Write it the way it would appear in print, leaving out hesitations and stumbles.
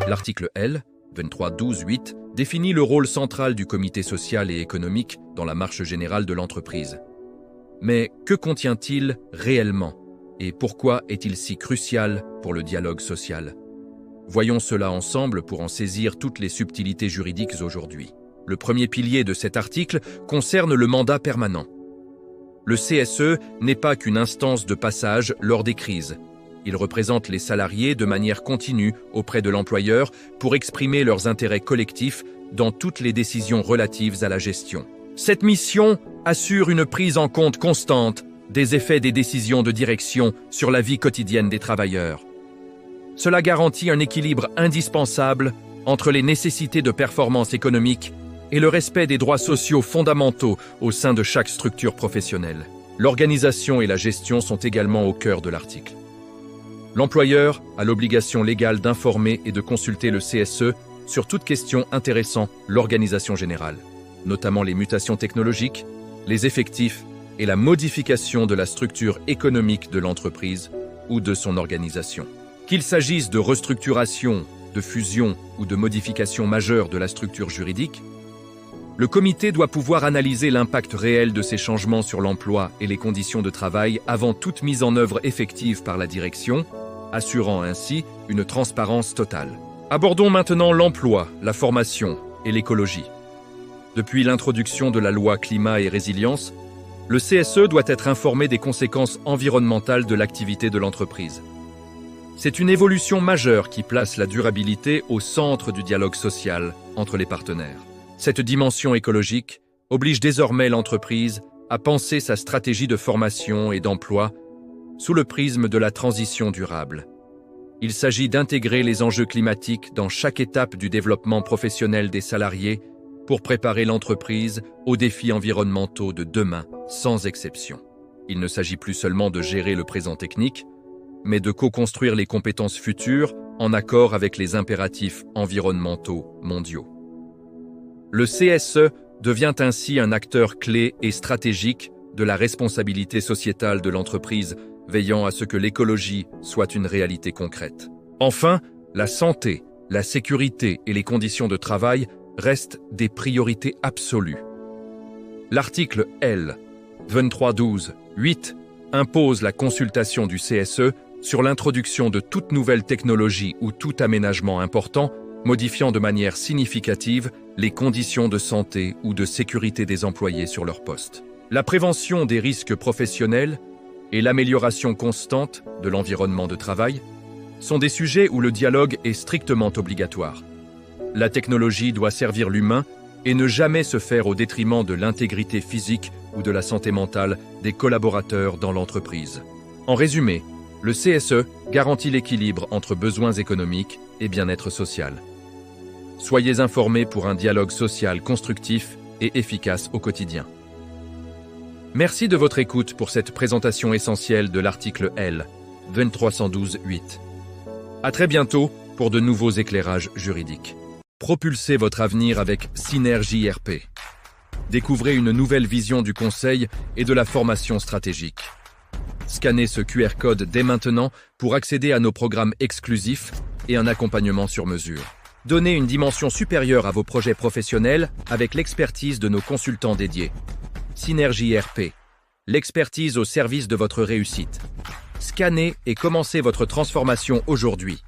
L'article L. 23.12.8 définit le rôle central du comité social et économique dans la marche générale de l'entreprise. Mais que contient-il réellement et pourquoi est-il si crucial pour le dialogue social? Voyons cela ensemble pour en saisir toutes les subtilités juridiques aujourd'hui. Le premier pilier de cet article concerne le mandat permanent. Le CSE n'est pas qu'une instance de passage lors des crises. Il représente les salariés de manière continue auprès de l'employeur pour exprimer leurs intérêts collectifs dans toutes les décisions relatives à la gestion. Cette mission assure une prise en compte constante des effets des décisions de direction sur la vie quotidienne des travailleurs. Cela garantit un équilibre indispensable entre les nécessités de performance économique et le respect des droits sociaux fondamentaux au sein de chaque structure professionnelle. L'organisation et la gestion sont également au cœur de l'article. L'employeur a l'obligation légale d'informer et de consulter le CSE sur toute question intéressant l'organisation générale, notamment les mutations technologiques, les effectifs et la modification de la structure économique de l'entreprise ou de son organisation. Qu'il s'agisse de restructuration, de fusion ou de modification majeure de la structure juridique, le comité doit pouvoir analyser l'impact réel de ces changements sur l'emploi et les conditions de travail avant toute mise en œuvre effective par la direction, assurant ainsi une transparence totale. Abordons maintenant l'emploi, la formation et l'écologie. Depuis l'introduction de la loi Climat et Résilience, le CSE doit être informé des conséquences environnementales de l'activité de l'entreprise. C'est une évolution majeure qui place la durabilité au centre du dialogue social entre les partenaires. Cette dimension écologique oblige désormais l'entreprise à penser sa stratégie de formation et d'emploi sous le prisme de la transition durable. Il s'agit d'intégrer les enjeux climatiques dans chaque étape du développement professionnel des salariés pour préparer l'entreprise aux défis environnementaux de demain, sans exception. Il ne s'agit plus seulement de gérer le présent technique, mais de co-construire les compétences futures en accord avec les impératifs environnementaux mondiaux. Le CSE devient ainsi un acteur clé et stratégique de la responsabilité sociétale de l'entreprise, veillant à ce que l'écologie soit une réalité concrète. Enfin, la santé, la sécurité et les conditions de travail restent des priorités absolues. L'article L. 23.12.8 impose la consultation du CSE sur l'introduction de toute nouvelle technologie ou tout aménagement important, modifiant de manière significative les conditions de santé ou de sécurité des employés sur leur poste. La prévention des risques professionnels et l'amélioration constante de l'environnement de travail sont des sujets où le dialogue est strictement obligatoire. La technologie doit servir l'humain et ne jamais se faire au détriment de l'intégrité physique ou de la santé mentale des collaborateurs dans l'entreprise. En résumé, le CSE garantit l'équilibre entre besoins économiques et bien-être social. Soyez informés pour un dialogue social constructif et efficace au quotidien. Merci de votre écoute pour cette présentation essentielle de l'article L. 2312.8. À très bientôt pour de nouveaux éclairages juridiques. Propulsez votre avenir avec Synergie RP. Découvrez une nouvelle vision du conseil et de la formation stratégique. Scannez ce QR code dès maintenant pour accéder à nos programmes exclusifs et un accompagnement sur mesure. Donnez une dimension supérieure à vos projets professionnels avec l'expertise de nos consultants dédiés. Synergie RP, l'expertise au service de votre réussite. Scannez et commencez votre transformation aujourd'hui.